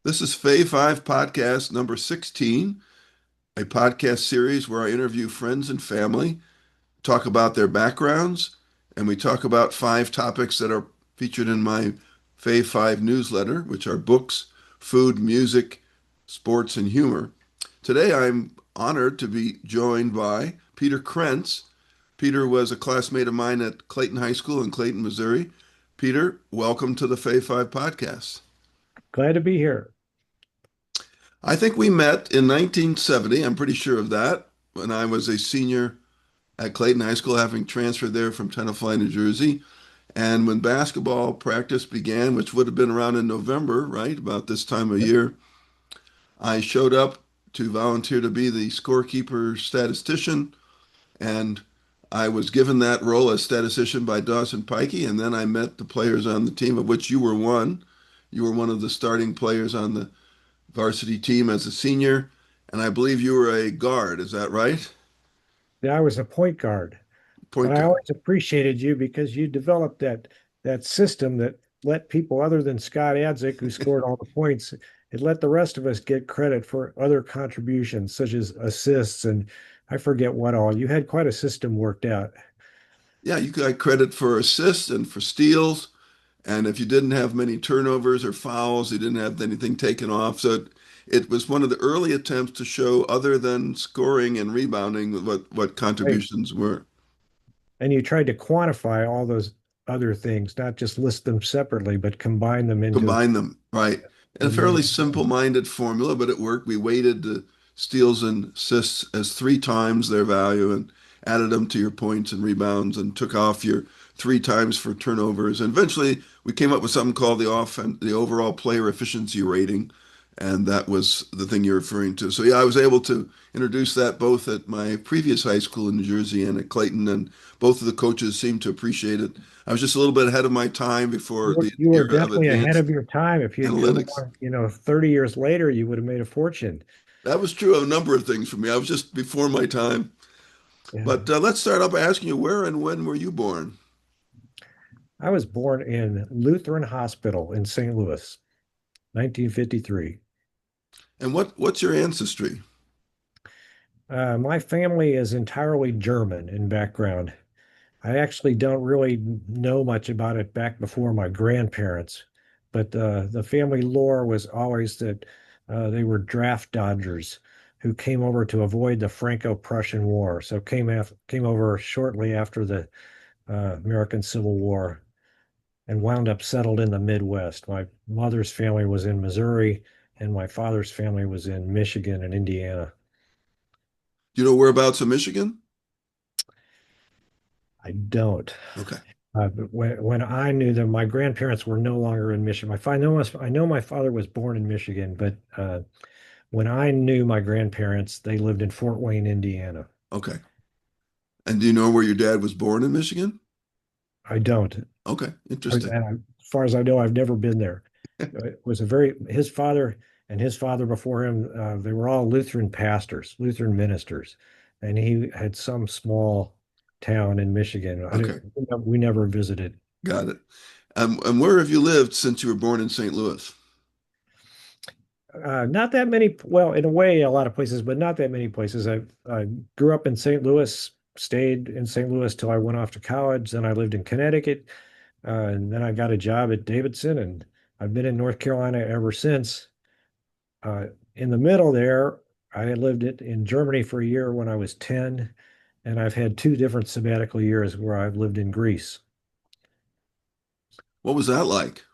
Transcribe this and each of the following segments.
This is Fave podcast number 16, a podcast series where I interview friends and family, talk about their backgrounds, and we talk about five topics that are featured in my Fave newsletter, which are books, food, music, sports, and humor. Today I'm honored to be joined by Peter Krentz. Peter was a classmate of mine at Clayton High School in Clayton, Missouri. Peter, welcome to the Fave podcast. Glad to be here. I think we met in 1970. I'm pretty sure of that, when I was a senior at Clayton High School, having transferred there from Tenafly, New Jersey. And when basketball practice began, which would have been around in November, right, about this time of Yep. year, I showed up to volunteer to be the scorekeeper statistician. And I was given that role as statistician by Dawson Pikey. And then I met the players on the team, of which you were one. You were one of the starting players on the varsity team as a senior, and I believe you were a guard. Is that right? Yeah, I was a point guard, but Point I guard. always appreciated you because you developed that system that let people other than Scott Adzik, who scored all the points, it let the rest of us get credit for other contributions, such as assists and I forget what all. You had quite a system worked out. Yeah, you got credit for assists and for steals. And if you didn't have many turnovers or fouls, you didn't have anything taken off. So it was one of the early attempts to show, other than scoring and rebounding, what Right. contributions were. And you tried to quantify all those other things, not just list them separately, but combine them into Combine them, right? And a a fairly number. simple-minded formula, but it worked. We weighted the steals and assists as three times their value and added them to your points and rebounds and took off your three times for turnovers. And eventually we came up with something called the overall player efficiency rating. And that was the thing you're referring to. So yeah, I was able to introduce that both at my previous high school in New Jersey and at Clayton, and both of the coaches seemed to appreciate it. I was just a little bit ahead of my time before the You were era of definitely ahead advanced of your time. If you'd come analytics. along, 30 years later, you would have made a fortune. That was true of a number of things for me. I was just before my time. Yeah. But let's start out by asking you, where and when were you born? I was born in Lutheran Hospital in St. Louis, 1953. And what's your ancestry? My family is entirely German in background. I actually don't really know much about it back before my grandparents, but the family lore was always that they were draft dodgers who came over to avoid the Franco-Prussian War. So came over shortly after the American Civil War and wound up settled in the Midwest. My mother's family was in Missouri, and my father's family was in Michigan and Indiana. Do you know whereabouts in Michigan? I don't. Okay. But when I knew them, my grandparents were no longer in Michigan. I know my father was born in Michigan, but when I knew my grandparents, they lived in Fort Wayne, Indiana. Okay. And do you know where your dad was born in Michigan? I don't. Okay. Interesting. As far as I know, I've never been there. It was a very his father and his father before him. They were all Lutheran pastors, Lutheran ministers, and he had some small town in Michigan. Okay. We never visited. Got it. And where have you lived since you were born in St. Louis? Not that many. Well, in a way, a lot of places, but not that many places. I grew up in St. Louis, stayed in St. Louis till I went off to college. Then I lived in Connecticut, and then I got a job at Davidson, and I've been in North Carolina ever since. In the middle there, I had lived in Germany for a year when I was 10, and I've had two different sabbatical years where I've lived in Greece. What was that like?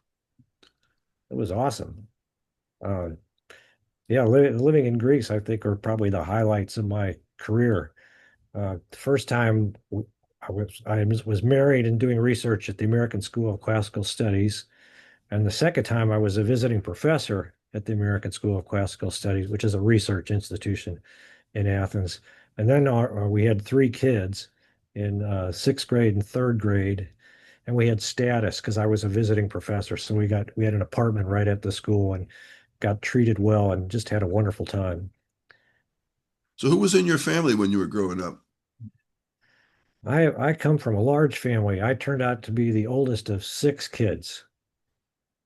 It was awesome. Uh, yeah, living in Greece, I think, are probably the highlights of my career. The first time I was married and doing research at the American School of Classical Studies, and the second time I was a visiting professor at the American School of Classical Studies, which is a research institution in Athens. And then we had three kids in sixth grade and third grade, and we had status because I was a visiting professor. So we had an apartment right at the school and got treated well and just had a wonderful time. So who was in your family when you were growing up? I come from a large family. I turned out to be the oldest of six kids.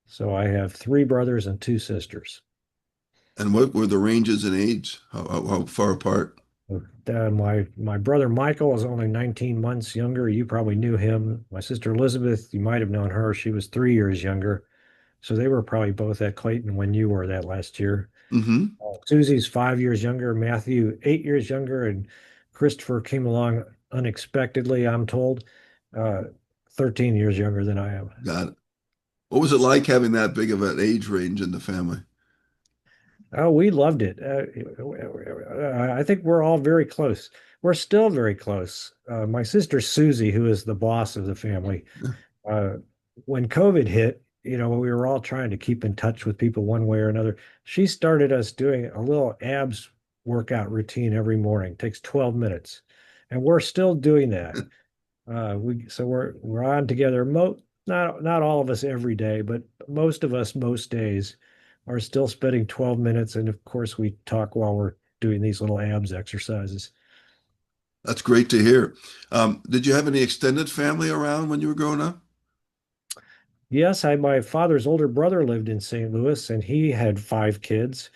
So I have three brothers and two sisters. And what were the ranges in age? How far apart? My brother Michael is only 19 months younger. You probably knew him. My sister Elizabeth, you might have known her. She was 3 years younger. So they were probably both at Clayton when you were that last year. Hmm. Susie's 5 years younger, Matthew 8 years younger, and Christopher came along unexpectedly, I'm told, uh, 13 years younger than I am. Got it. What was it like having that big of an age range in the family? Oh, we loved it. I think we're all very close. We're still very close. My sister Susie, who is the boss of the family, uh, when COVID hit, we were all trying to keep in touch with people one way or another. She started us doing a little abs workout routine every morning. It takes 12 minutes, and we're still doing that. We're on together. Not all of us every day, but most of us most days are still spending 12 minutes, and of course we talk while we're doing these little abs exercises. That's great to hear. Did you have any extended family around when you were growing up? Yes, my father's older brother lived in St. Louis, and he had 5 kids.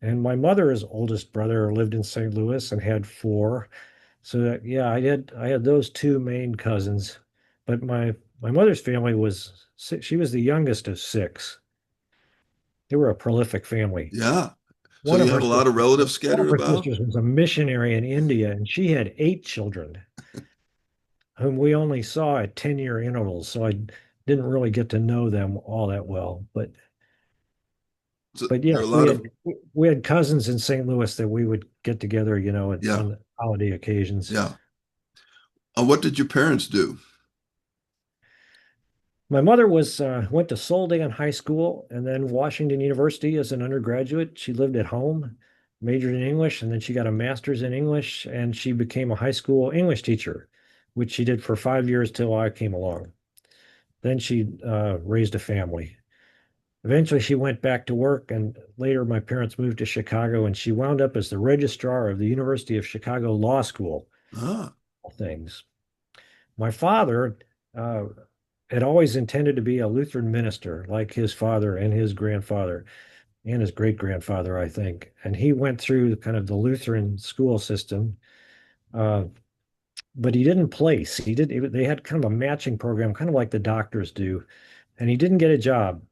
And my mother's oldest brother lived in St. Louis and had four. So that, yeah, I had those two main cousins. But my mother's family she was the youngest of six. They were a prolific family. Yeah. So One you of had her a lot of sisters, relatives one of scattered her about? sisters was a missionary in India, and she had 8 children, whom we only saw at 10-year intervals. So I didn't really get to know them all that well. So But there are a yes, we lot had of, we had cousins in St. Louis that we would get together, yeah, on holiday occasions. yeah. What did your parents do? My mother was went to Soldan High School and then Washington University as an undergraduate. She lived at home, majored in English, and then she got a master's in English, and she became a high school English teacher, which she did for 5 years till I came along. Then she raised a family. Eventually, she went back to work, and later my parents moved to Chicago, and she wound up as the registrar of the University of Chicago Law School, Ah, all things. My father uh, had always intended to be a Lutheran minister, like his father and his grandfather and his great grandfather, I think. And he went through kind of the Lutheran school system, uh, but he didn't place. They had kind of a matching program, kind of like the doctors do, and he didn't get a job.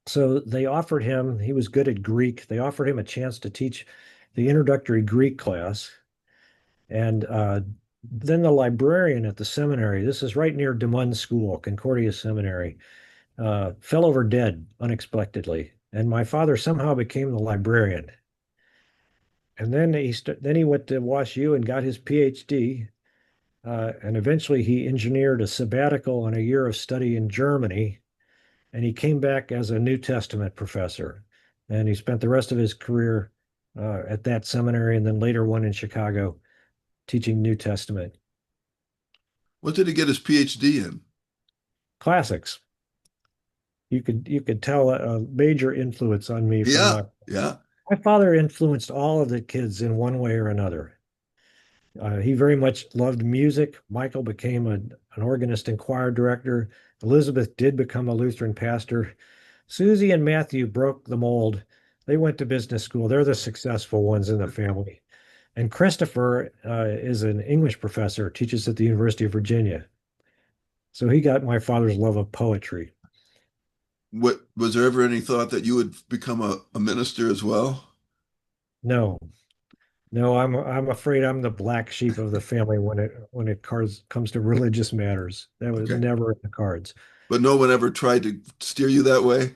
So they offered him, he was good at Greek. They offered him a chance to teach the introductory Greek class. And then the librarian at the seminary, this is right near DeMund School, Concordia Seminary, fell over dead unexpectedly. And my father somehow became the librarian. And then he went to Wash U and got his PhD. And eventually he engineered a sabbatical and a year of study in Germany. And he came back as a New Testament professor. And he spent the rest of his career at that seminary and then later one in Chicago teaching New Testament what did he get his PhD in? classics. You could tell a major influence on me from Yeah, my yeah. my father influenced all of the kids in one way or another. He very much loved music. Michael became an organist and choir director. Elizabeth did become a Lutheran pastor. Susie and Matthew broke the mold. They went to business school. They're the successful ones in the family. And Christopher is an English professor, teaches at the University of Virginia. So he got my father's love of poetry. What was there ever any thought that you would become a minister as well? No, no, I'm afraid I'm the black sheep of the family when it comes to religious matters. That was Okay. never in the cards. But no one ever tried to steer you that way?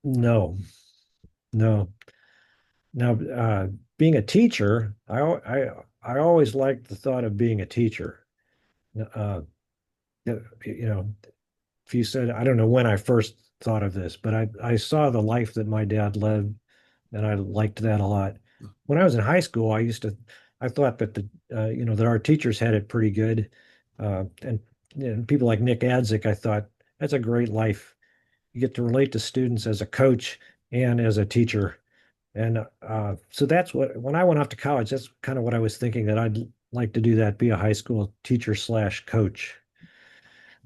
No, no. Now, being a teacher, I always liked the thought of being a teacher. Uh, you know, if you said, I don't know when I first thought of this, but I saw the life that my dad led, and I liked that a lot. When I was in high school, I thought that that our teachers had it pretty good, and people like Nick Adzik, I thought that's a great life. You get to relate to students as a coach and as a teacher. And so that's when I went off to college, that's kind of what I was thinking that I'd like to do that, be a high school teacher slash coach.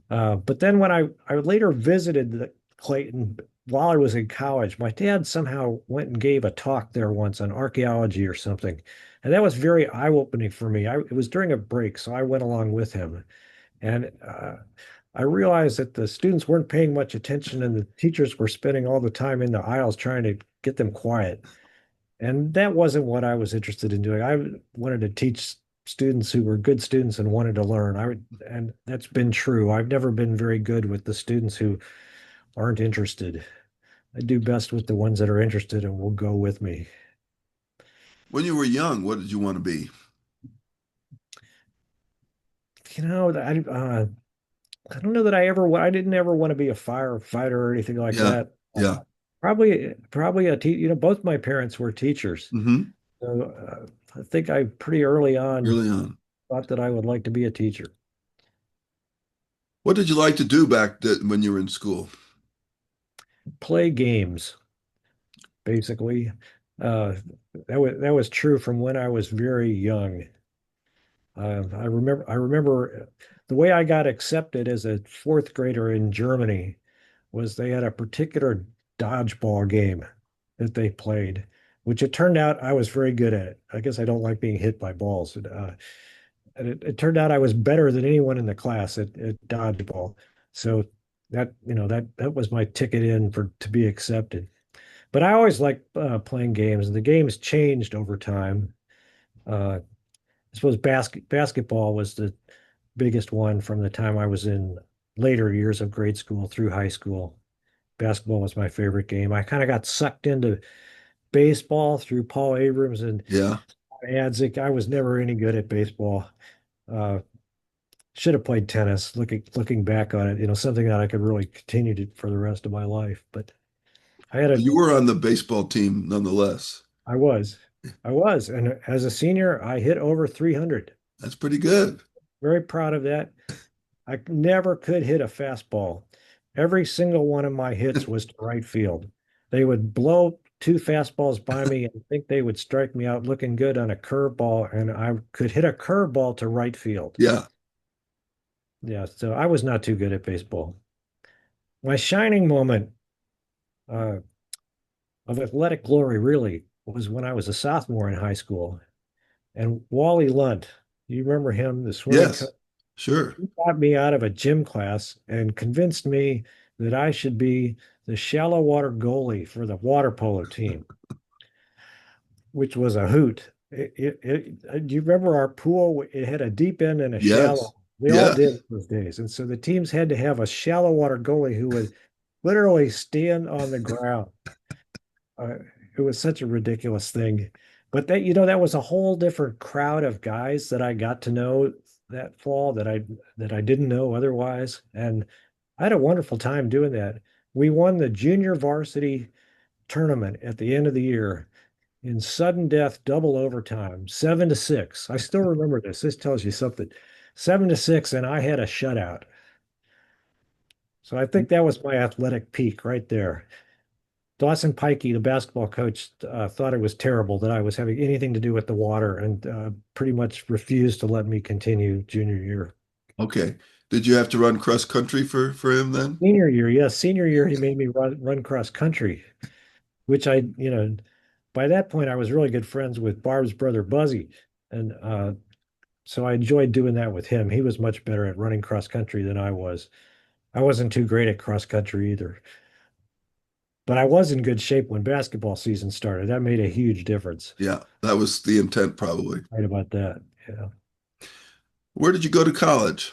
But then when I later visited Clayton while I was in college, my dad somehow went and gave a talk there once on archaeology or something. And that was very eye-opening for me. It was during a break, so I went along with him. And I realized that the students weren't paying much attention and the teachers were spending all the time in the aisles trying to get them quiet. And that wasn't what I was interested in doing. I wanted to teach students who were good students and wanted to learn. And that's been true. I've never been very good with the students who aren't interested. I do best with the ones that are interested and will go with me. When you were young, what did you want to be? You know, I don't know that I didn't ever want to be a firefighter or anything like Yeah, that. yeah. Probably both my parents were teachers. Hmm. So I think I pretty early on Early on. thought that I would like to be a teacher. What did you like to do when you were in school? Play games, basically. Uh, that was true from when I was very young. I remember the way I got accepted as a fourth grader in Germany was they had a particular dodgeball game that they played, which it turned out I was very good at it. I guess I don't like being hit by balls. And it turned out I was better than anyone in the class at dodgeball. So that was my ticket in for to be accepted. But I always liked playing games, and the games changed over time. I suppose basketball was the biggest one from the time I was in later years of grade school through high school. Basketball was my favorite game. I kind of got sucked into baseball through Paul Abrams and Yeah. Adzik. I was never any good at baseball. Uh, should have played tennis. Looking back on it, something that I could really continue to for the rest of my life. But I had a, You were on the baseball team nonetheless. I was, I was, and as a senior, I hit over 300. That's pretty good. Very proud of that. I never could hit a fastball. Every single one of my hits was to right field. They would blow two fastballs by me and think they would strike me out looking good on a curveball, and I could hit a curveball to right field. Yeah. Yeah, so I was not too good at baseball. My shining moment uh, of athletic glory really was when I was a sophomore in high school. And Wally Lunt, you remember him, the swimming Yes. coach? Sure. He got me out of a gym class and convinced me that I should be the shallow water goalie for the water polo team, which was a hoot. Do you remember our pool? It had a deep end and a Yes. shallow. We all Yes. did those days. And so the teams had to have a shallow water goalie who would literally stand on the ground. Uh, it was such a ridiculous thing. But that was a whole different crowd of guys that I got to know that fall that I didn't know otherwise. And I had a wonderful time doing that. We won the junior varsity tournament at the end of the year in sudden death double overtime, 7-6. I still remember this. This tells you something. 7-6, and I had a shutout. So I think that was my athletic peak right there. Dawson Pikey, the basketball coach, thought it was terrible that I was having anything to do with the water and pretty much refused to let me continue junior year. Okay. Did you have to run cross country for him then? Senior year, yes, senior year, he made me run cross country, which by that point, I was really good friends with Barb's brother Buzzy. And so I enjoyed doing that with him. He was much better at running cross country than I was. I wasn't too great at cross country either, but I was in good shape when basketball season started. That made a huge difference. Yeah. That was the intent probably. Right about that. Yeah. Where did you go to college?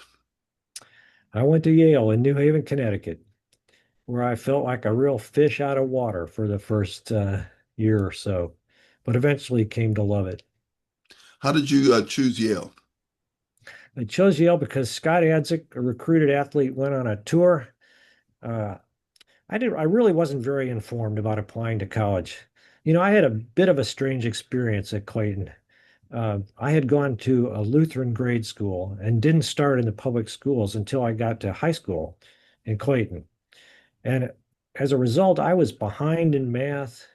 I went to Yale in New Haven, Connecticut, where I felt like a real fish out of water for the first year or so, but eventually came to love it. How did you choose Yale? I chose Yale because Scott Adzik, a recruited athlete, went on a tour. Uh, I really wasn't very informed about applying to college. I had a bit of a strange experience at Clayton. I had gone to a Lutheran grade school and didn't start in the public schools until I got to high school in Clayton. And as a result, I was behind in math.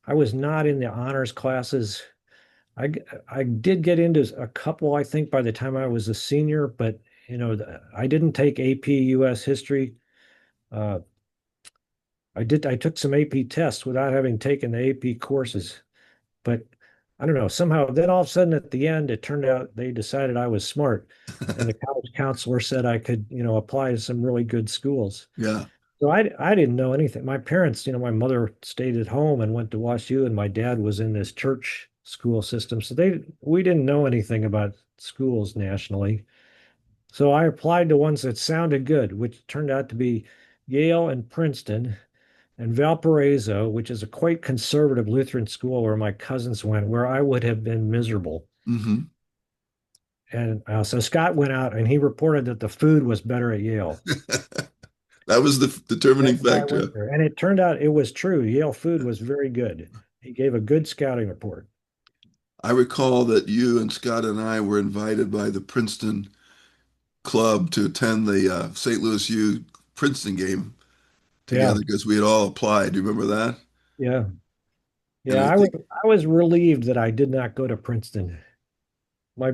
I was not in the honors classes. I I did get into a couple, I think, by the time I was a senior, but I didn't take AP US history. Uh, I took some AP tests without having taken the AP courses, but I don't know, somehow then all of a sudden at the end, it turned out they decided I was smart. And the college counselor said I could, apply to some really good schools. Yeah. So I didn't know anything. My parents, my mother stayed at home and went to WashU, and my dad was in this church school system. So we didn't know anything about schools nationally. So I applied to ones that sounded good, which turned out to be Yale and Princeton and Valparaiso, which is a quite conservative Lutheran school where my cousins went, where I would have been miserable. Hmm. And so Scott went out and he reported that the food was better at Yale. That was the determining That's why I factor. went there. And it turned out it was true. Yale food was very good. He gave a good scouting report. I recall that you and Scott and I were invited by the Princeton club to attend the St. Louis U Princeton game together Yeah. because we had all applied. Do you remember that? Yeah. And Yeah. I I was think, I was relieved that I did not go to Princeton. My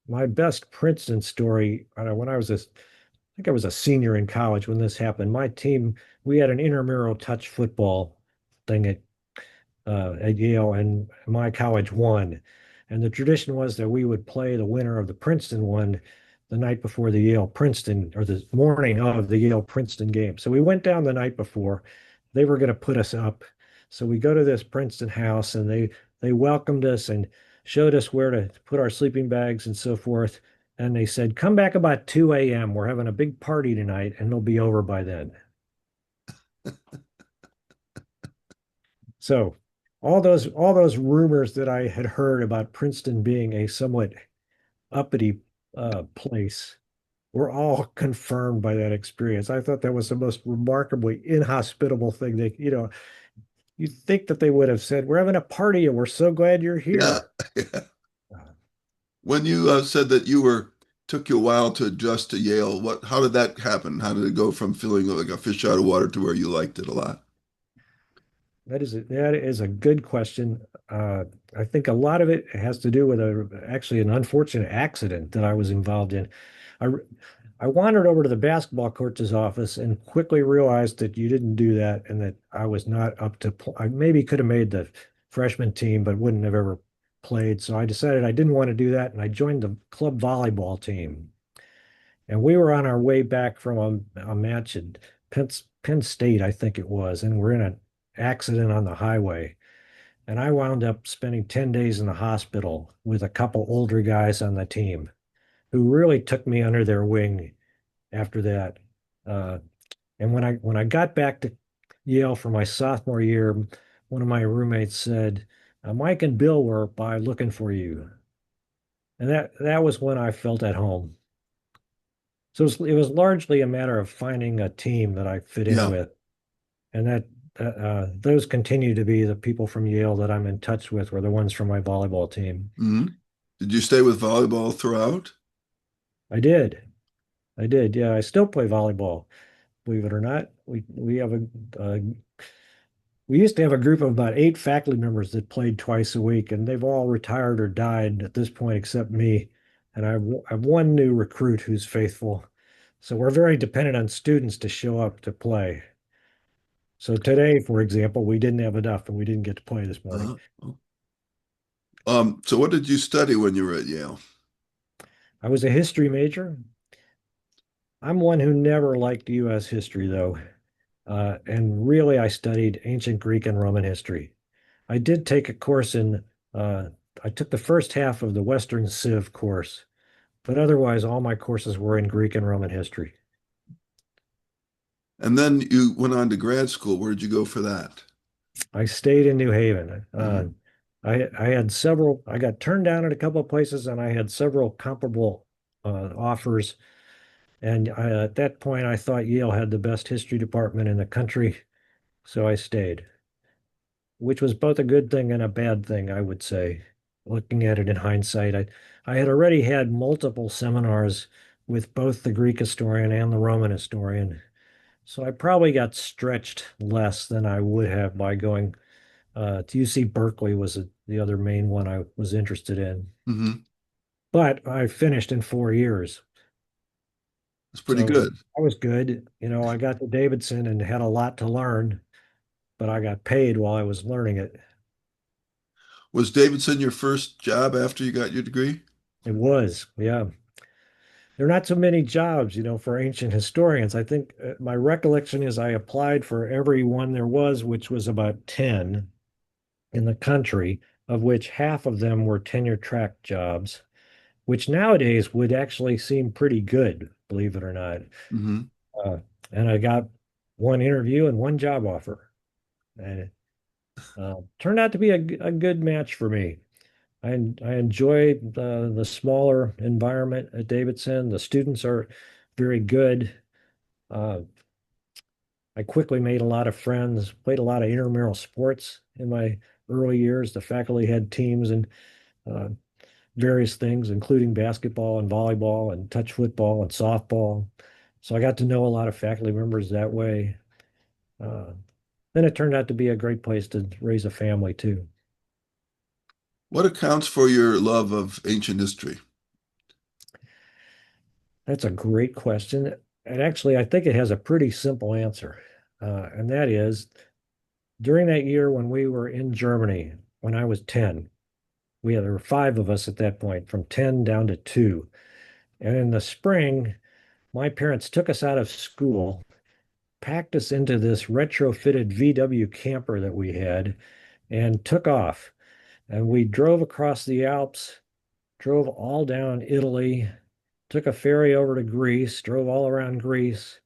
my best Princeton story, when I think I was a senior in college when this happened. My team, we had an intramural touch football thing at Yale, and my college won. And the tradition was that we would play the winner of the Princeton one the night before the Yale Princeton or the morning of the Yale Princeton game. So we went down the night before. They were going to put us up. So we go to this Princeton house, and they welcomed us and showed us where to put our sleeping bags and so forth. And they said, "Come back about 2 a.m. We're having a big party tonight, and it'll be over by then." So all those rumors that I had heard about Princeton being a somewhat uppity place were all confirmed by that experience. I thought that was the most remarkably inhospitable thing. You'd think that they would have said, "We're having a party and we're so glad you're yeah. here." Uh, When you said that took you a while to adjust to Yale, how did that happen? How did it go from feeling like a fish out of water to where you liked it a lot? that is a good question. I think a lot of it has to do with actually an unfortunate accident that I was involved in. I I wandered over to the basketball coach's office and quickly realized that you didn't do that and that I was not up to I maybe could have made the freshman team, but wouldn't have ever played. So I decided I didn't want to do that, and I joined the club volleyball team. And we were on our way back from a match at Penn State, I think it was, and we're in an accident on the highway. And I wound up spending 10 days in the hospital with a couple older guys on the team who really took me under their wing after that. Uh, and when I got back to Yale for my sophomore year, one of my roommates said, "Mike and Bill were by looking for you." And that was when I felt at home. So it was largely a matter of finding a team that I fit in Yeah. with, and those continue to be the people from Yale that I'm in touch with, were the ones from my volleyball team. Hmm. Did you stay with volleyball throughout? I did, I did, yeah. I still play volleyball, believe it or not. We used to have a group of about 8 faculty members that played twice a week, and they've all retired or died at this point except me. And I've one new recruit who's faithful. So we're very dependent on students to show up to play. So today, for example, we didn't have enough and we didn't get to play this morning. Uh, so what did you study when you were at Yale? I was a history major. I'm one who never liked U.S. history, though. And really, I studied ancient Greek and Roman history. I did take a course uh, I took the first half of the Western Civ course, but otherwise, all my courses were in Greek and Roman history. And then you went on to grad school. Where did you go for that? I stayed in New Haven. Mhm. I got turned down at a couple of places, and I had several comparable offers. And at that point, I thought Yale had the best history department in the country, so I stayed, which was both a good thing and a bad thing, I would say, looking at it in hindsight. I had already had multiple seminars with both the Greek historian and the Roman historian, so I probably got stretched less than I would have by going to UC Berkeley was the other main one I was interested in. Hmm. But I finished in 4 years. It's pretty So good. that was good. I got to Davidson and had a lot to learn. but I got paid while I was learning it. Was Davidson your first job after you got your degree? It was, yeah. There are not so many jobs, for ancient historians. I think my recollection is I applied for every one there was, which was about 10 in the country, of which half of them were tenure track jobs, which nowadays would actually seem pretty good, believe it or not. Hmm. Uh, and I got one interview and one job offer. And it turned out to be a good match for me. I enjoy the smaller environment at Davidson. The students are very good. Uh, I quickly made a lot of friends, played a lot of intramural sports in my early years. The faculty had teams and uh, various things, including basketball and volleyball and touch football and softball. So I got to know a lot of faculty members that way. Uh, then it turned out to be a great place to raise a family too. What accounts for your love of ancient history? That's a great question. And actually, I think it has a pretty simple answer. And that is during that year when we were in Germany, when I was 10, there were five of us at that point, from 10 down to two. And in the spring, my parents took us out of school, packed us into this retrofitted VW camper that we had, and took off. And we drove across the Alps, drove all down Italy, took a ferry over to Greece, drove all around Greece,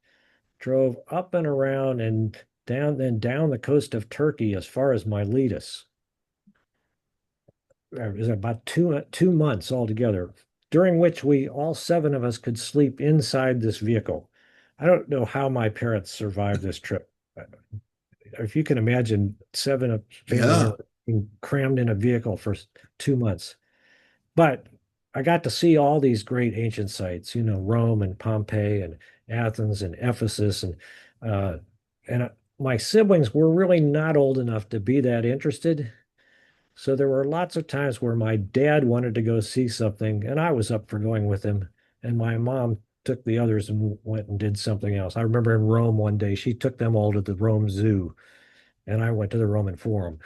drove up and around and down the coast of Turkey as far as Miletus. It was about 2 months altogether, during which we all seven of us could sleep inside this vehicle. I don't know how my parents survived this trip. If you can imagine seven of family Yeah. members being crammed in a vehicle for 2 months. But I got to see all these great ancient sites, Rome and Pompeii and Athens and Ephesus uh, and my siblings were really not old enough to be that interested. So there were lots of times where my dad wanted to go see something and I was up for going with him, and my mom took the others and went and did something else. I remember in Rome one day, she took them all to the Rome Zoo and I went to the Roman Forum.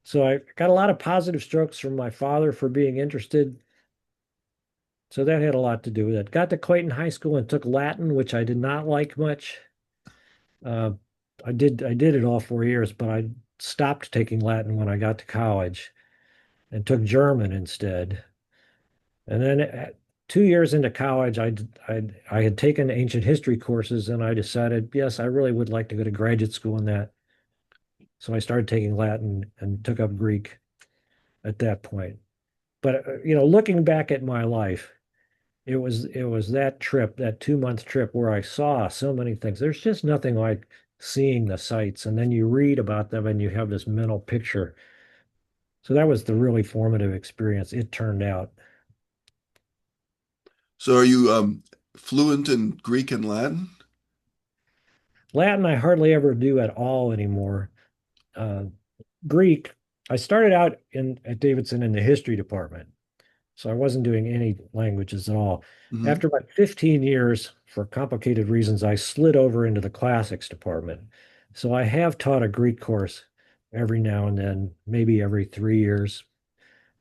So I got a lot of positive strokes from my father for being interested. So that had a lot to do with it. Got to Clayton High School and took Latin, which I did not like much. Uh, I did it all 4 years, but I stopped taking Latin when I got to college and took German instead. And then 2 years into college, I had taken ancient history courses, and I decided, yes, I really would like to go to graduate school in that. So I started taking Latin and took up Greek at that point. But looking back at my life, it was that trip, that 2 month trip where I saw so many things. There's just nothing like seeing the sights, and then you read about them and you have this mental picture. So that was the really formative experience, it turned out. So are you fluent in Greek and Latin? Latin, I hardly ever do at all anymore. Uh, Greek, I started out in at Davidson in the history department. So I wasn't doing any languages at all. Hmm. After about 15 years, for complicated reasons, I slid over into the classics department. So I have taught a Greek course every now and then, maybe every 3 years.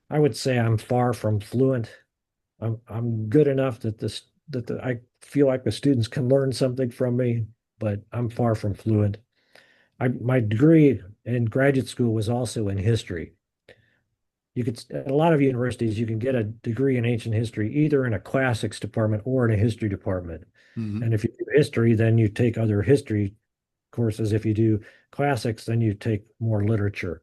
I would say I'm far from fluent. I'm good enough that I feel like the students can learn something from me, but I'm far from fluent. My degree in graduate school was also in history. At a lot of universities, you can get a degree in ancient history either in a classics department or in a history department. Hmm. And if you do history, then you take other history courses. If you do classics, then you take more literature.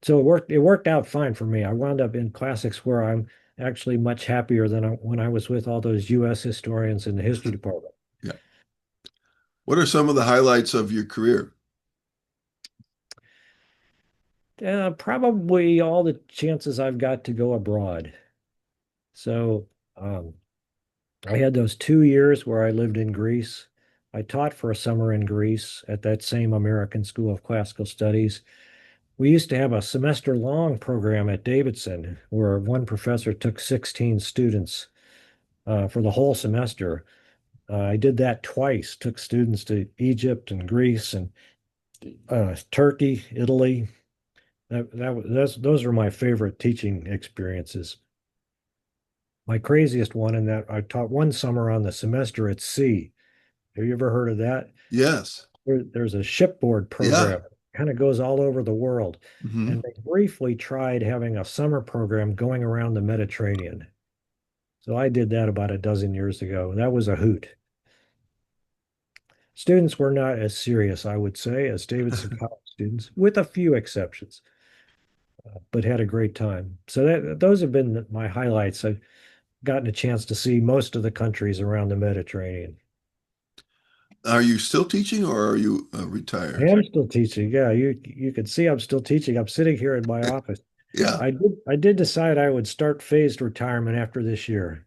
So it worked out fine for me. I wound up in classics where I'm actually much happier than when I was with all those US historians in the history department. Yeah. What are some of the highlights of your career? Probably all the chances I've got to go abroad. So um, I had those 2 years where I lived in Greece. I taught for a summer in Greece at that same American School of Classical Studies. We used to have a semester-long program at Davidson where one professor took 16 students for the whole semester. I did that twice, took students to Egypt and Greece and Turkey, Italy. Those are my favorite teaching experiences. My craziest one in that I taught one summer on the semester at sea. Have you ever heard of that? Yes. There's a shipboard Yeah. program, kind of goes all over the world. Hmm. And they briefly tried having a summer program going around the Mediterranean. So I did that about a dozen years ago. That was a hoot. Students were not as serious, I would say, as Davidson College students, with a few exceptions, but had a great time. So those have been my highlights. I've gotten a chance to see most of the countries around the Mediterranean. Are you still teaching or are you I retired? am still teaching. Yeah, you can see I'm still teaching. I'm sitting here in my office. Yeah. I did decide I would start phased retirement after this year.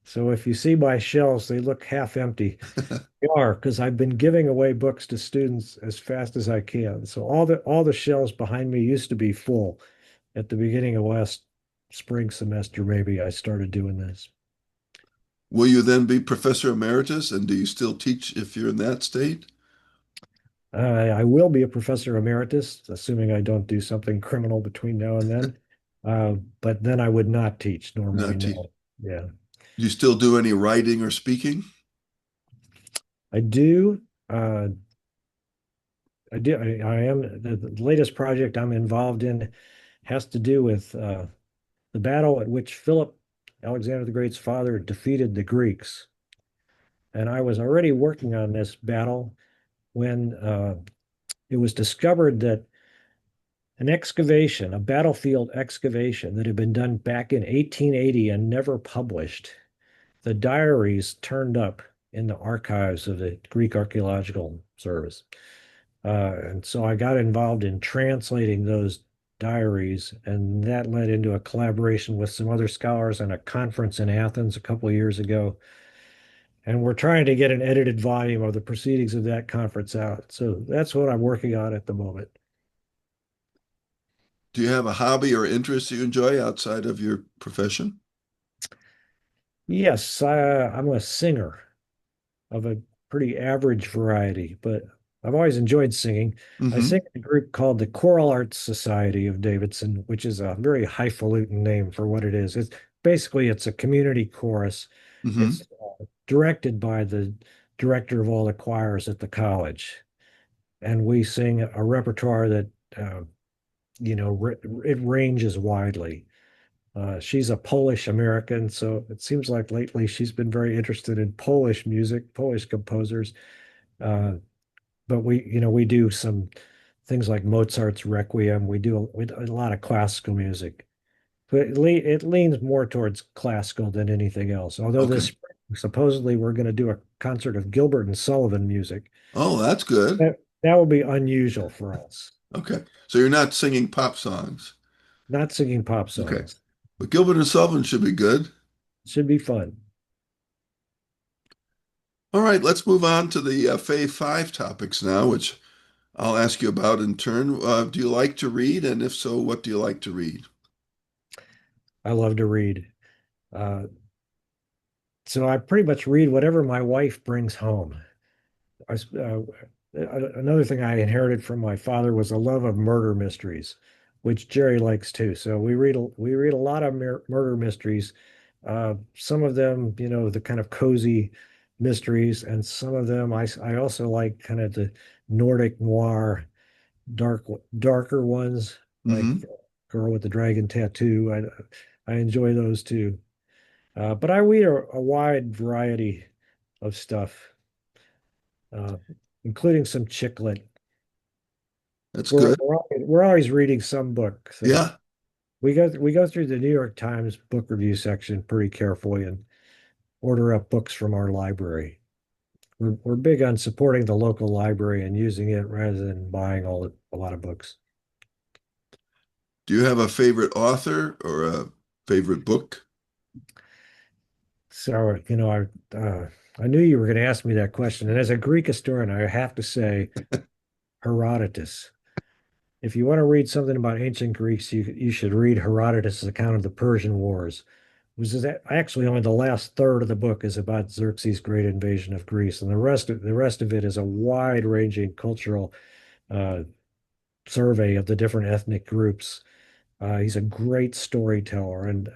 So if you see my shelves, they look half empty. They are because I've been giving away books to students as fast as I can. So all the shelves behind me used to be full. At the beginning of last spring semester, maybe I started doing this. Will you then be professor emeritus? And do you still teach if you're in that state? I will be a professor emeritus, assuming I don't do something criminal between now and then. But then I would not teach Not normally. teach. No. Yeah, Do you still do any writing or speaking? I do. Uh, I do. I am the latest project I'm involved in has to do with the battle at which Philip, Alexander the Great's father, defeated the Greeks. And I was already working on this battle when it was discovered that an excavation, a battlefield excavation that had been done back in 1880 and never published, the diaries turned up in the archives of the Greek Archaeological Service. And so I got involved in translating those diaries, and that led into a collaboration with some other scholars and a conference in Athens a couple of years ago. And we're trying to get an edited volume of the proceedings of that conference out. So that's what I'm working on at the moment. Do you have a hobby or interest you enjoy outside of your profession? Yes, I'm a singer of a pretty average variety, but I've always enjoyed singing. I Hmm. sing in a group called the Choral Arts Society of Davidson, which is a very highfalutin name for what it is. It's a community chorus. Hmm. It's directed by the director of all the choirs at the college, and we sing a repertoire that it ranges widely. She's a Polish American, so it seems like lately she's been very interested in Polish music, Polish composers. Uh, but we do some things like Mozart's Requiem. We do a lot of classical music, but it leans more towards classical than anything else. Although this Okay. spring, supposedly we're going to do a concert of Gilbert and Sullivan music. Oh, that's good. That will be unusual for us. Okay. So you're not singing pop songs. Not singing pop Okay. songs. But Gilbert and Sullivan should be good. Should be fun. All right, let's move on to the Fave 5 topics now, which I'll ask you about in turn. Do you like to read? And if so, what do you like to read? I love to read. Uh, so I pretty much read whatever my wife brings home. Another thing I inherited from my father was a love of murder mysteries, which Jerry likes too. So we read a lot of murder mysteries. Some of them, the kind of cozy mysteries, and some of them I also like kind of the Nordic noir, darker ones, like Hmm. Girl with the Dragon Tattoo. I enjoy those too. But I read a wide variety of stuff, uh, including some chick lit. That's We're, good. we're we're always reading some book, so Yeah. we go through the New York Times book review section pretty carefully and order up books from our library. We're big on supporting the local library and using it rather than buying a lot of books. Do you have a favorite author or a favorite book? So, I knew you were going to ask me that question, and as a Greek historian, I have to say Herodotus. If you want to read something about ancient Greeks, you should read Herodotus' account of the Persian Wars. which is actually only the last third of the book is about Xerxes' great invasion of Greece, and the rest of it is a wide-ranging cultural uh, survey of the different ethnic groups. He's a great storyteller and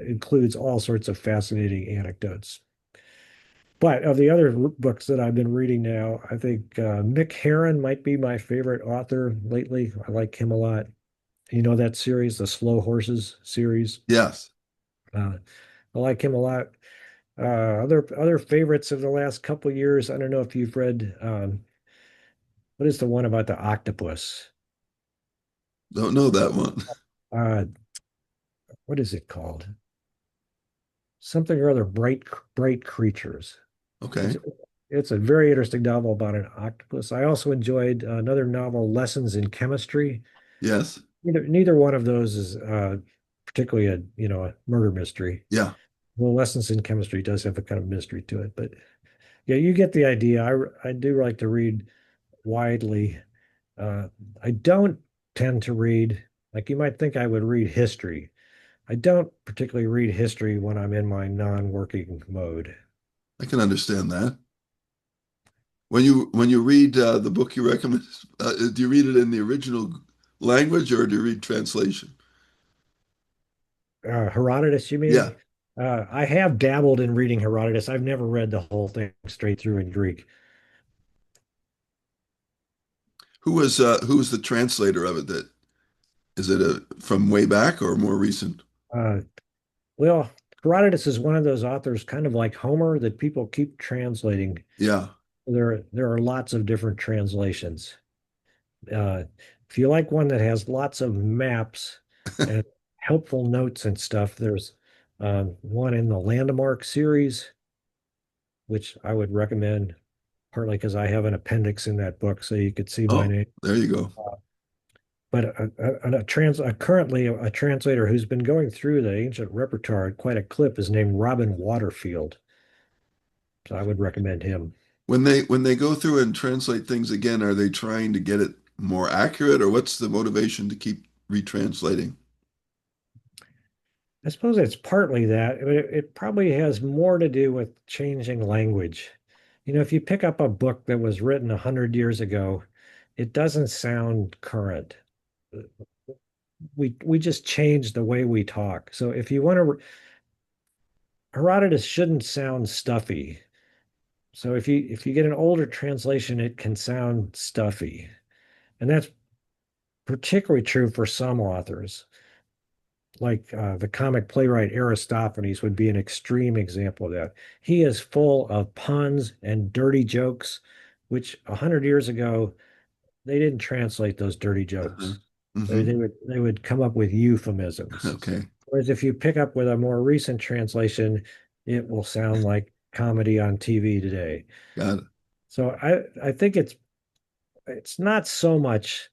includes all sorts of fascinating anecdotes. But of the other books that I've been reading now, I think Mick Herron might be my favorite author lately. I like him a lot. You know that series, the Slow Horses series? Yes. Uh, I like him a lot. Other favorites of the last couple of years. I don't know if you've read what is the one about the octopus? Don't know that one. Uh, what is it called? Something or other, bright creatures. It's Okay. it's a very interesting novel about an octopus. I also enjoyed another novel, Lessons in Chemistry. Yes. Neither one of those is particularly a murder mystery. Yeah. Well, Lessons in Chemistry does have a kind of mystery to it, but yeah, you get the idea. I do like to read widely. Uh, I don't tend to read, like you might think I would read history. I don't particularly read history when I'm in my non-working mode. I can understand that. When you read the book you recommend, do you read it in the original language or do you read translation? Herodotus, you Yeah. mean? I have dabbled in reading Herodotus. I've never read the whole thing straight through in Greek. Who was the translator of it? That is it from way back or more recent? Uh, well, Herodotus is one of those authors, kind of like Homer, that people keep translating. Yeah. There are lots of different translations. Uh, if you like one that has lots of maps and helpful notes and stuff, there's one in the Landmark series, which I would recommend, partly because I have an appendix in that book, so you could see my Oh, name. there you go. But currently a translator who's been going through the ancient repertoire at quite a clip is named Robin Waterfield. So I would recommend him. When they go through and translate things again, are they trying to get it more accurate or what's the motivation to keep retranslating? I suppose it's partly that, but it probably has more to do with changing language. If you pick up a book that was written 100 years ago, it doesn't sound current. We just changed the way we talk. So if you want to, Herodotus shouldn't sound stuffy. So if you get an older translation, it can sound stuffy. And that's particularly true for some authors. Like the comic playwright Aristophanes would be an extreme example of that. He is full of puns and dirty jokes, which 100 years ago they didn't translate those dirty Uh-huh. jokes. They, Hmm. they would they would come up with euphemisms. Okay. Whereas if you pick up with a more recent translation, it will sound like comedy on TV today. Got it. So I think it's not so much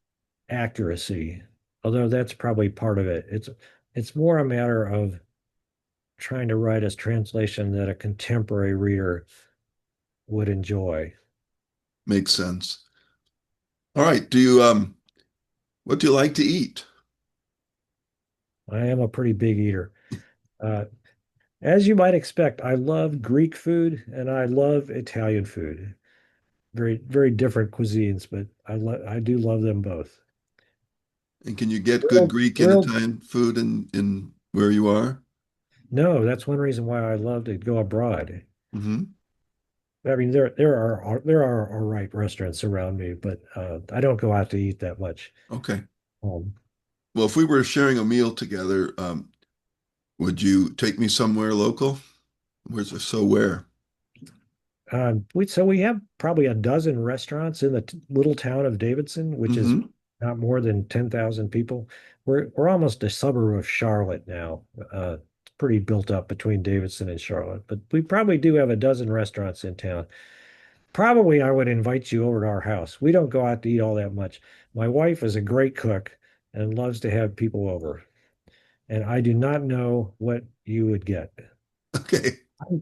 accuracy, although that's probably part of it. It's more a matter of trying to write a translation that a contemporary reader would enjoy. Makes sense. All right. What do you like to eat? I am a pretty big eater. Uh, as you might expect, I love Greek food and I love Italian food. Very, very different cuisines, but I do love them both. And can you get good Grilled, Greek and grilled. Italian food in where you are? No, that's one reason why I love to go abroad. Hmm. I mean, there are all right restaurants around me, but I don't go out to eat that much. Okay. Um, Well, if we were sharing a meal together, would you take me somewhere local? Where? we have probably a dozen restaurants in the little town of Davidson, which is Hmm. not more than 10,000 people. We're almost a suburb of Charlotte now. It's pretty built up between Davidson and Charlotte, but we probably do have a dozen restaurants in town. Probably I would invite you over to our house. We don't go out to eat all that much. My wife is a great cook and loves to have people over, and I do not know what you would get. Okay.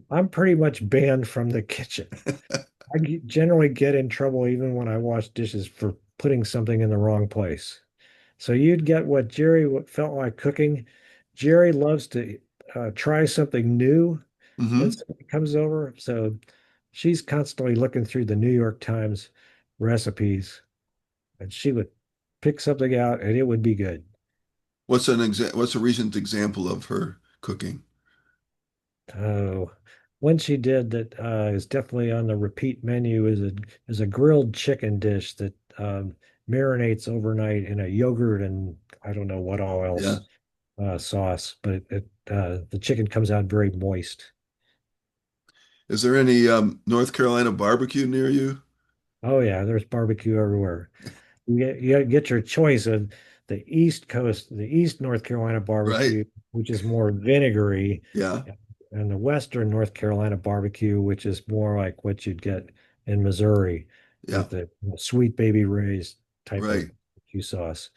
I'm pretty much banned from the kitchen. Generally get in trouble even when I wash dishes for putting something in the wrong place. So you'd get what Jerry felt like cooking. Jerry loves to try something new when Hmm. somebody comes over. So she's constantly looking through the New York Times recipes, and she would pick something out, and it would be good. What's a recent example of her cooking? Oh, one she did that is definitely on the repeat menu is a grilled chicken dish that marinates overnight in a yogurt and I don't know what all Yeah. else sauce, but the chicken comes out very moist. Is there any North Carolina barbecue near you? Oh yeah, there's barbecue everywhere. You get your choice of the East Coast, the East North Carolina Right. barbecue, which is more vinegary, Yeah. and the Western North Carolina barbecue, which is more like what you'd get in Missouri Yeah. with the sweet baby raised type of Right. barbecue sauce.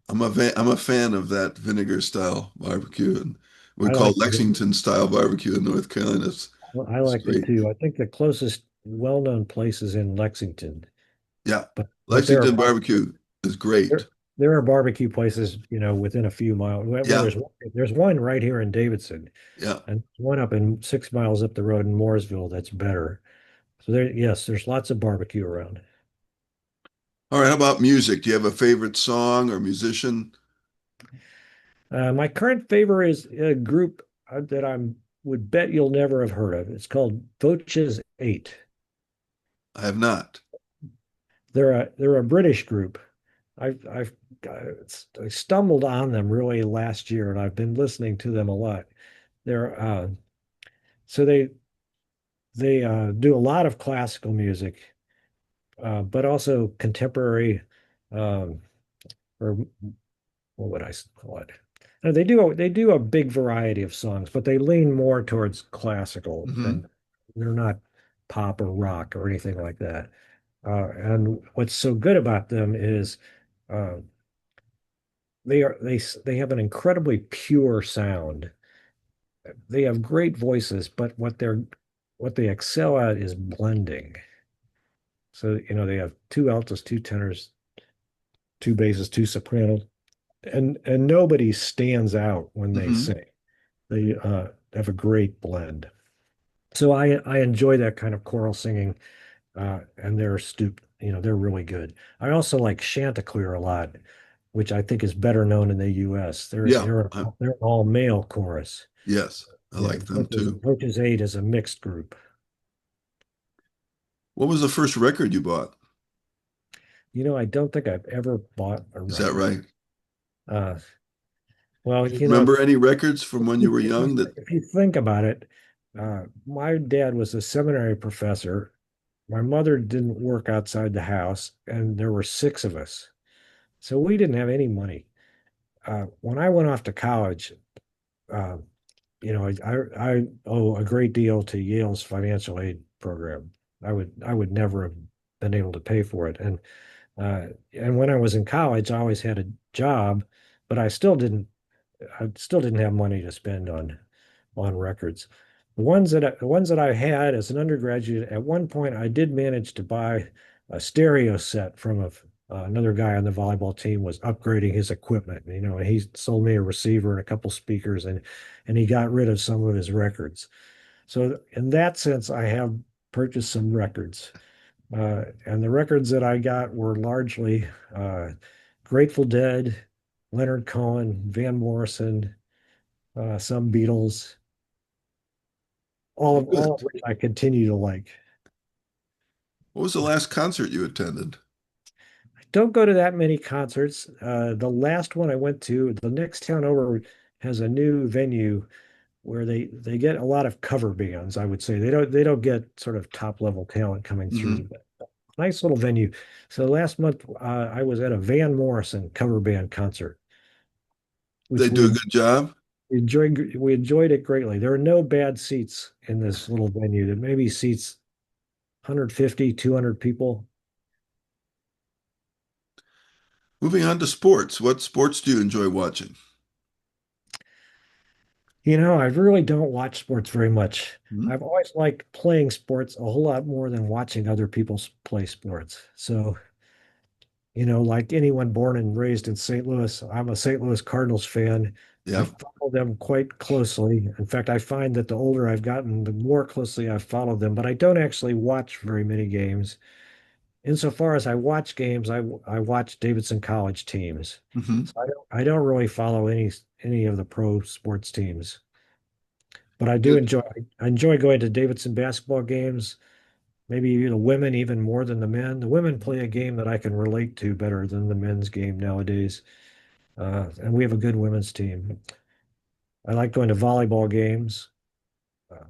I'm a fan of that vinegar style barbecue, and we I call like Lexington style barbecue in North Carolina. I It's liked it great. too. I think the closest well-known place is in Lexington, Yeah. but Lexington barbecue is great. there are barbecue places, within a few miles. Well, Yeah. there's one right here in Davidson, Yeah. and one up in 6 miles up the road in Mooresville that's better. So yes, there's lots of barbecue around. All right. How about music? Do you have a favorite song or musician? My current favorite is a group that I would bet you'll never have heard of. It's called Voces 8. I have not. They're a British group. I've I stumbled on them really last year, and I've been listening to them a lot. They're so they do a lot of classical music, but also contemporary, um, or what would I call it? They do a big variety of songs, but they lean more towards classical Hmm. than they're not pop or rock or anything like that. And what's so good about them is uh, they have an incredibly pure sound. They have great voices, but what they excel at is blending. So, they have two altos, two tenors, two basses, two sopranos, and nobody stands out when they Hmm. sing. They have a great blend. So I enjoy that kind of choral singing, and they're really good. I also like Chanticleer a lot, which I think is better known in the U.S. They're Yeah. they're they're all male chorus. Yes. I Yeah, like them Voces, too. Voces 8 is a mixed group. What was the first record you bought? I don't think I've ever bought a Is that record. right? Uh, well, Do you remember any records from when you were young that, if you think about it, my dad was a seminary professor. My mother didn't work outside the house, and there were six of us. So we didn't have any money. When I went off to college, uh, I owe a great deal to Yale's financial aid program. I would never have been able to pay for it. And when I was in college, I always had a job, but I still didn't have money to spend on records. The ones that I had as an undergraduate, at one point I did manage to buy a stereo set from another guy on the volleyball team was upgrading his equipment. And he sold me a receiver and a couple speakers, and he got rid of some of his records. So in that sense, I have purchased some records. And the records that I got were largely uh, Grateful Dead, Leonard Cohen, Van Morrison, some Beatles, all oh, of all of good. which I continue to like. What was the last concert you attended? I don't go to that many concerts. The last one I went to, the next town over has a new venue where they get a lot of cover bands, I would say. They don't get sort of top level talent coming through. Hmm. But nice little venue. So last month I was at a Van Morrison cover band concert, They which do we a good job. we enjoyed it greatly. There are no bad seats in this little venue that maybe seats 150, 200 people. Moving on to sports. What sports do you enjoy watching? I really don't watch sports very much. Hmm? I've always liked playing sports a whole lot more than watching other people play sports. So like anyone born and raised in St. Louis, I'm a St. Louis Cardinals fan. I Yep. follow them quite closely. In fact, I find that the older I've gotten, the more closely I've followed them, but I don't actually watch very many games. Insofar as I watch games, I watch Davidson College teams. Hmm. So I don't really follow any of the pro sports teams. But I enjoy going to Davidson basketball games, maybe the women even more than the men. The women play a game that I can relate to better than the men's game nowadays. And we have a good women's team. I like going to volleyball games. Uh,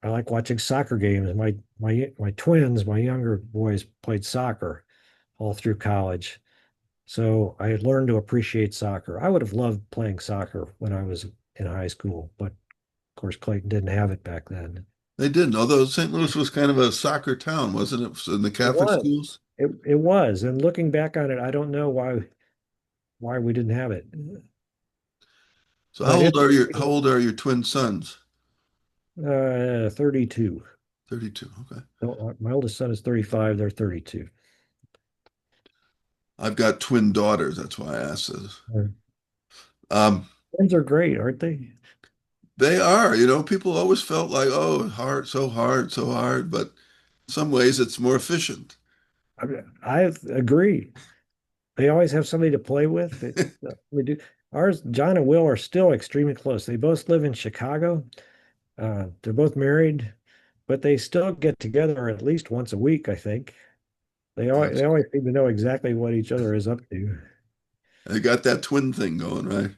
I like watching soccer games. My twins, my younger boys played soccer all through college. So I learned to appreciate soccer. I would have loved playing soccer when I was in high school, but of course Clayton didn't have it back then. They didn't, although St. Louis was kind of a soccer town, wasn't it, in the It Catholic was. schools? It was. And looking back on it, I don't know why we didn't have it. So But it's how old are your twin sons? 32. 32. Okay. So, my oldest son is 35, they're 32. I've got twin daughters. That's why I asked this. Uh, Um, Twins are great, aren't they? they are, people always felt like, oh, hard, so hard, so hard, but in some ways it's more efficient. I agree. They always have somebody to play with. We do. Ours, John and Will, are still extremely close. They both live in Chicago. They're both married, but they still get together at least once a week, I think. They That's, always seem to know exactly what each other is up to. they got that twin thing going, right?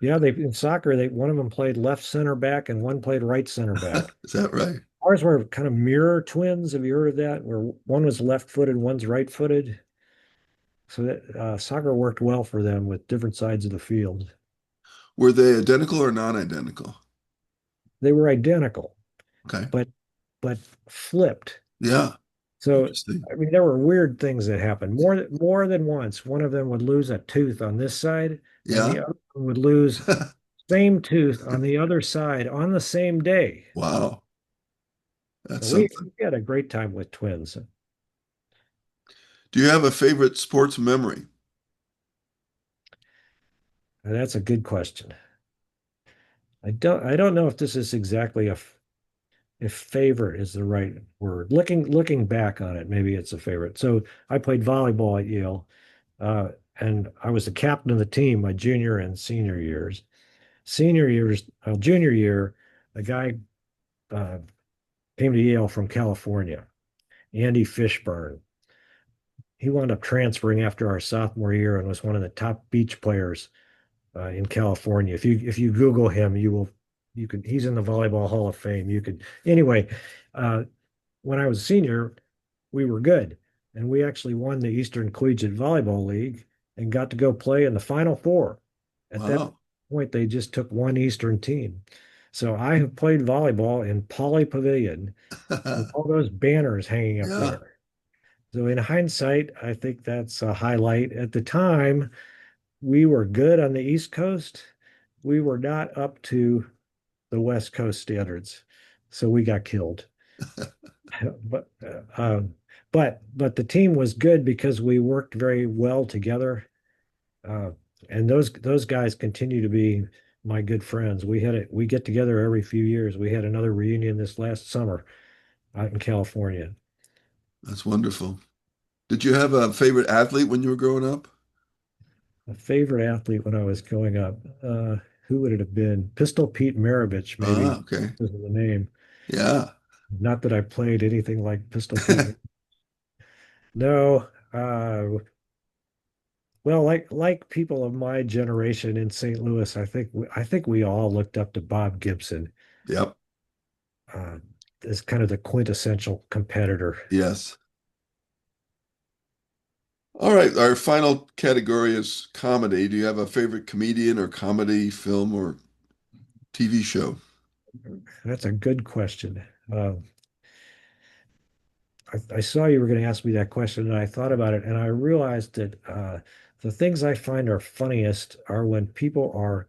Yeah, they in soccer, they one of them played left center back and one played right center back. Is that right? Ours were kind of mirror twins. Have you heard of that? Where one was left-footed, one's right-footed. So that soccer worked well for them with different sides of the field. Were they identical or non-identical? They were identical, Okay. but but flipped. Yeah. So Interesting. I mean, there were weird things that happened more than once. One of them would lose a tooth on this side, and Yeah. the other one would lose same tooth on the other side on the same day. Wow. That's So we something. we had a great time with twins. Do you have a favorite sports memory? And that's a good question. I don't know if this is exactly if favorite is the right word. Looking back on it, maybe it's a favorite. So I played volleyball at Yale, uh, and I was the captain of the team my junior and senior years. Junior year, a guy uh, came to Yale from California, Andy Fishburne. He wound up transferring after our sophomore year and was one of the top beach players in California. If you Google him, he's in the Volleyball Hall of Fame. You could anyway. Uh, when I was a senior, we were good, and we actually won the Eastern Collegiate Volleyball League and got to go play in the Final Four. At that Wow. point, they just took one Eastern team. So I have played volleyball in Pauley Pavilion with all those banners hanging up Yeah. there. So in hindsight, I think that's a highlight. At the time, we were good on the East Coast. We were not up to the West Coast standards, so we got killed. But but the team was good because we worked very well together, uh, and those guys continue to be my good friends. We get together every few years. We had another reunion this last summer out in California. That's wonderful. Did you have a favorite athlete when you were growing up? A favorite athlete when I was growing up. Who would it have been? Pistol Pete Maravich, maybe Okay. is the name. Yeah. Not that I played anything like Pistol Pete. No, well, like people of my generation in St. Louis, I think we all looked up to Bob Gibson Yep. uh, as kind of the quintessential competitor. Yes. All right. Our final category is comedy. Do you have a favorite comedian or comedy film or TV show? That's a good question. I saw you were going to ask me that question, and I thought about it, and I realized that the things I find are funniest are when people are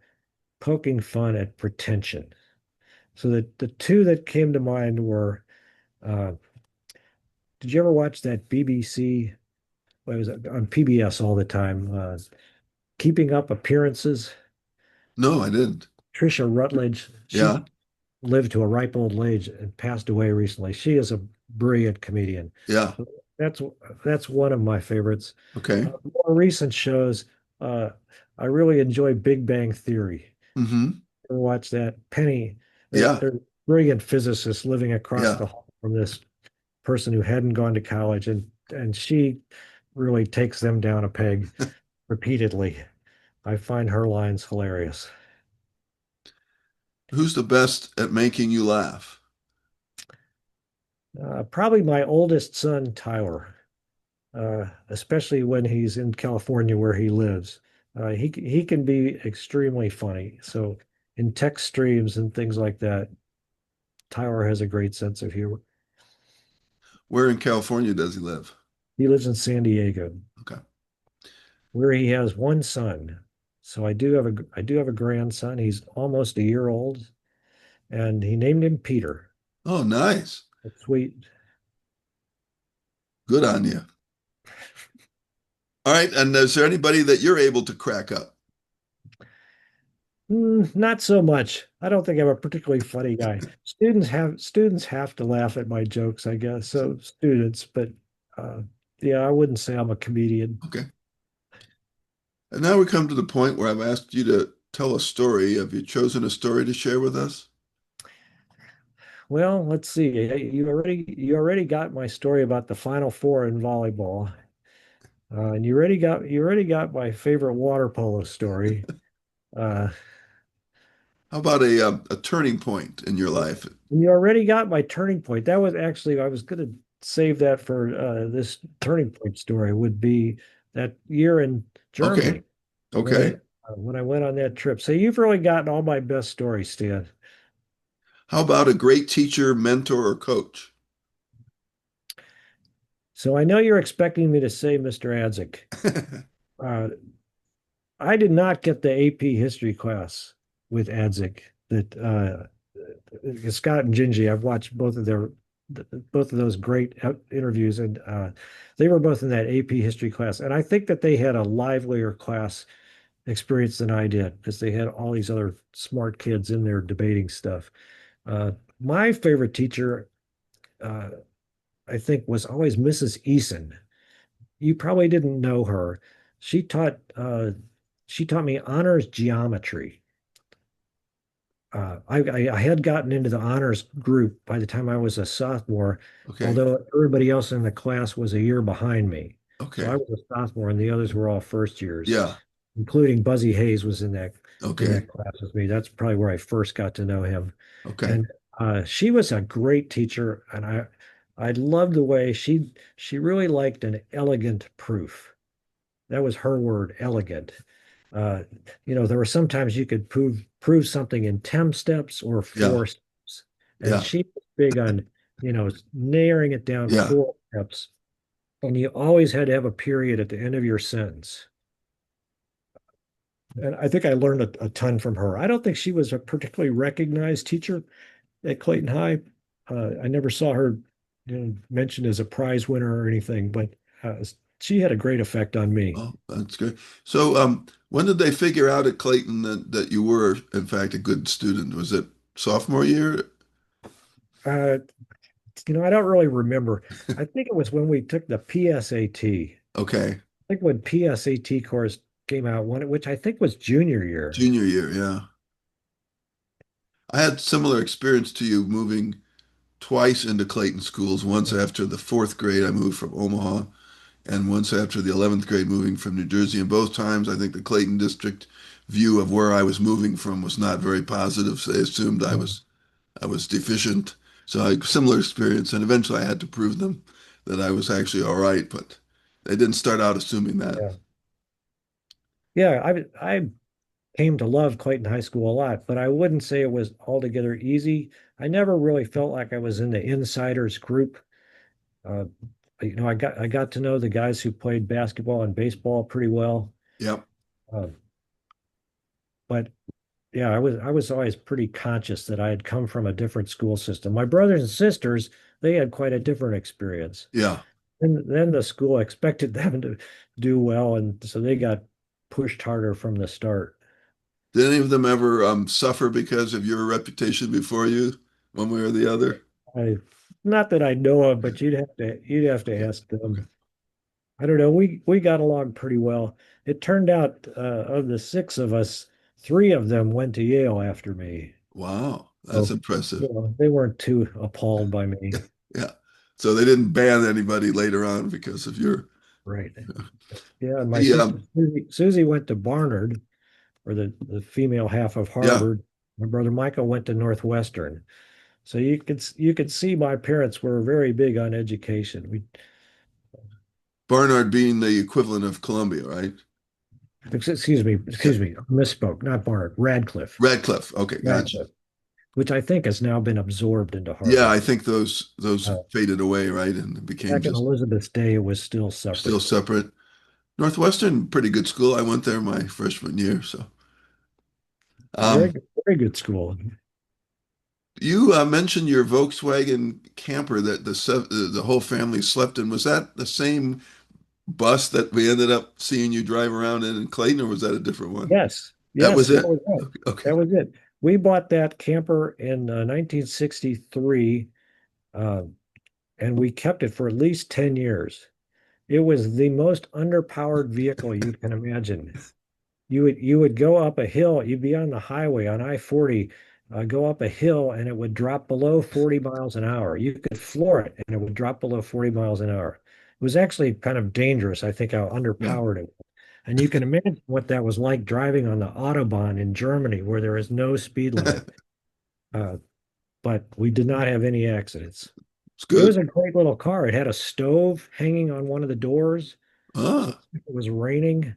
poking fun at pretension. So the two that came to mind were, uh, did you ever watch that BBC? Well, it was on PBS all the time. Keeping Up Appearances. No, I didn't. Trisha Rutledge. She Yeah, lived to a ripe old age and passed away recently. She is a brilliant comedian. yeah. So that's one of my favorites. Okay. More recent shows, uh, I really enjoy Big Bang Theory. Hmm. Ever watch that? Penny, Yeah, they're brilliant physicists living across yeah. the hall from this person who hadn't gone to college, and she really takes them down a peg repeatedly. I find her lines hilarious. Who's the best at making you laugh? Probably my oldest son, Tyler, especially when he's in California where he lives. He can be extremely funny. So in text streams and things like that, Tyler has a great sense of humor. Where in California does he live? He lives in San Diego, Okay. where he has one son. So I do have a grandson. He's almost a year old, and he named him Peter. Oh, nice. That's sweet. Good on you. All right. And is there anybody that you're able to crack up? Not so much. I don't think I'm a particularly funny guy. Students have to laugh at my jokes, I guess. So students, but uh, yeah, I wouldn't say I'm a comedian. Okay. And now we come to the point where I've asked you to tell a story. Have you chosen a story to share with us? Well, let's see. You already got my story about the Final Four in volleyball, and you already got my favorite water polo story. Uh, How about a turning point in your life? and you already got my turning point. That was actually I was going to save that for this turning point story. Would be that year in Okay. Germany when I Okay. when I went on that trip. So you've really gotten all my best stories, Stan. How about a great teacher, mentor, or coach? So I know you're expecting me to say Mr. Adzik. Uh, I did not get the AP history class with Adzik that Scott and Gingy. I've watched both of those great interviews, and they were both in that AP history class. And I think that they had a livelier class experience than I did because they had all these other smart kids in there debating stuff. Uh, my favorite teacher, uh, I think, was always Mrs. Eason. You probably didn't know her. She taught uh, she taught me honors geometry. I had gotten into the honors group by the time I was a sophomore, Okay. although everybody else in the class was a year behind me. So I Okay. was a sophomore, and the others were all first years, Yeah. including Buzzy Hayes was in that Okay. class with me. That's probably where I first got to know him. Okay. And she was a great teacher, and I loved the way she really liked an elegant proof. That was her word, elegant. Uh, there were sometimes you could prove something in 10 steps or Yeah. 4 steps. And Yeah. she was big on, narrowing it down Yeah. 4 steps. And you always had to have a period at the end of your sentence. And I think I learned a ton from her. I don't think she was a particularly recognized teacher at Clayton High. I never saw her, mentioned as a prize winner or anything, but she had a great effect on me. Oh, that's good. So, when did they figure out at Clayton that you were, in fact, a good student? Was it sophomore year? Uh, I don't really remember. I think it was when we took the PSAT. Okay. I think when PSAT course came out, which I think was junior year. Junior year, yeah. I had similar experience to you moving twice into Clayton schools. Once after the fourth grade, I moved from Omaha, and once after the 11th grade, moving from New Jersey. And both times, I think the Clayton district view of where I was moving from was not very positive. So they assumed I was deficient. So I similar experience, and eventually I had to prove them that I was actually all right, but they didn't start out assuming that. Yeah. Yeah, I came to love Clayton High School a lot, but I wouldn't say it was altogether easy. I never really felt like I was in the insiders group. Uh, I got to know the guys who played basketball and baseball pretty well. Yep. Uh, but yeah, I was always pretty conscious that I had come from a different school system. My brothers and sisters, they had quite a different experience. Yeah. And then the school expected them to do well, and so they got pushed harder from the start. Did any of them ever suffer because of your reputation before you, one way or the other? I, not that I know of, but you'd have to ask them. I don't know. We got along pretty well. It turned out of the six of us, three of them went to Yale after me. Wow, that's So, impressive. they weren't too appalled by Yeah, me. yeah. So they didn't ban anybody later on because of your. Right. Yeah, and my The sister Susie went to Barnard, or the female half of yeah, Harvard. My brother Michael went to Northwestern. So you could see my parents were very big on education. We Barnard being the equivalent of Columbia, right? Yeah, excuse me, misspoke, not Barnard, Radcliffe. Radcliffe. Okay, gotcha. Radcliffe, which I think has now been absorbed into Yeah, Harvard. I think those Uh, faded away, right, and became Back in just Elizabeth's day, it was still still separate. separate. Northwestern, pretty good school. I went there my freshman year. So, Very um, good, very good school. you mentioned your Volkswagen camper that the whole family slept in. Was that the same bus that we ended up seeing you drive around in Clayton, or was that a different one? Yes, That yes, was that it. was it. Okay. That was it. We bought that camper in 1963, uh, and we kept it for at least 10 years. It was the most underpowered vehicle you can imagine. You would go up a hill, you'd be on the highway on I-40, go up a hill, and it would drop below 40 miles an hour. You could floor it, and it would drop below 40 miles an hour. It was actually kind of dangerous, I think, how Yeah. underpowered it was. And you can imagine what that was like driving on the Autobahn in Germany, where there is no speed limit. Uh, but we did not have any accidents. It's It was good. a great little car. It had a stove hanging on one of the doors. So Ah, if it was raining,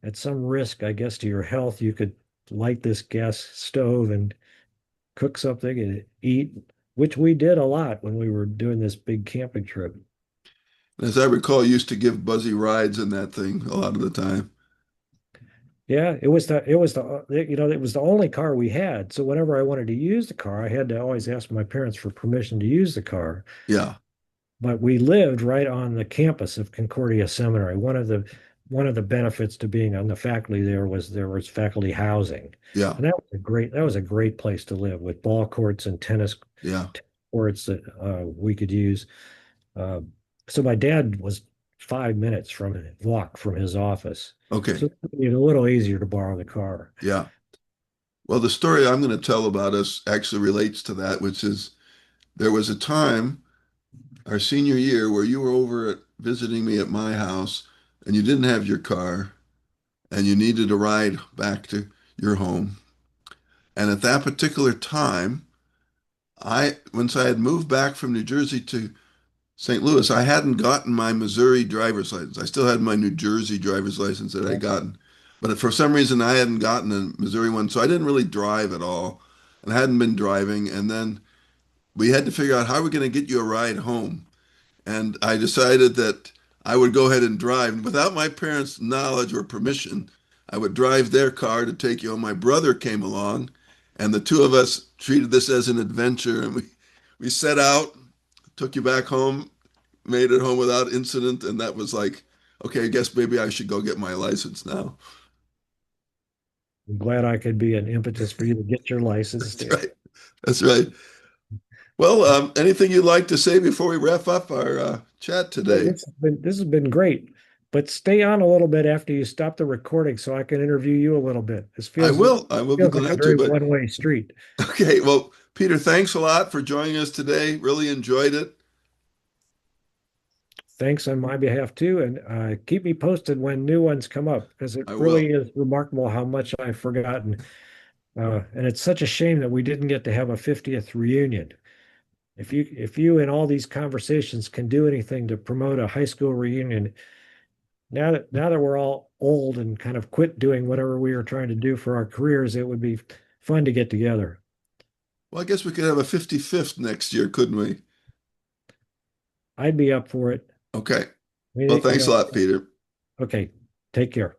at some risk, I guess, to your health, you could light this gas stove and cook something and eat, which we did a lot when we were doing this big camping trip. as I recall, you used to give Buzzy rides in that thing a lot of the time. Yeah, it was the only car we had. So whenever I wanted to use the car, I had to always ask my parents for permission to use the car. Yeah, But we lived right on the campus of Concordia Seminary. One of the benefits to being on the faculty there was faculty housing, yeah, and that was a great place to live with ball courts and tennis yeah. courts that we could use. Uh, so my dad was 5 minutes walk from his office, so Okay, it made it a little easier to borrow the car. yeah. Well, the story I'm going to tell about us actually relates to that, which is there was a time, our senior year, where you were over visiting me at my house and you didn't have your car and you needed a ride back to your home. And at that particular time, once I had moved back from New Jersey to St. Louis, I hadn't gotten my Missouri driver's license. I still had my New Jersey driver's license that I'd gotten. But for some reason, I hadn't gotten a Missouri one. So I didn't really drive at all and I hadn't been driving. And then we had to figure out how we're going to get you a ride home. And I decided that I would go ahead and drive. And without my parents' knowledge or permission, I would drive their car to take you home. My brother came along, and the two of us treated this as an adventure. And we set out, took you back home, made it home without incident. And that was like, okay, I guess maybe I should go get my license now. I'm glad I could be an impetus for you to get your license That's too. right. That's right. Well, anything you'd like to say before we wrap up our chat Well, today? this has been great, but stay on a little bit after you stop the recording so I can interview you a little bit. This I feels will. I will be feels like a glad to. very But one-way street. okay, well, Peter, thanks a lot for joining us today. Really enjoyed it. Thanks on my behalf too, and keep me posted when new ones come up because it I really will. is remarkable how much I've forgotten. And it's such a shame that we didn't get to have a 50th reunion. If you in all these conversations can do anything to promote a high school reunion, now that we're all old and kind of quit doing whatever we were trying to do for our careers, it would be fun to get together. Well, I guess we could have a 55th next year, couldn't we? I'd be up for it. Okay. We, Well, you thanks a know, lot, Peter. okay, take care.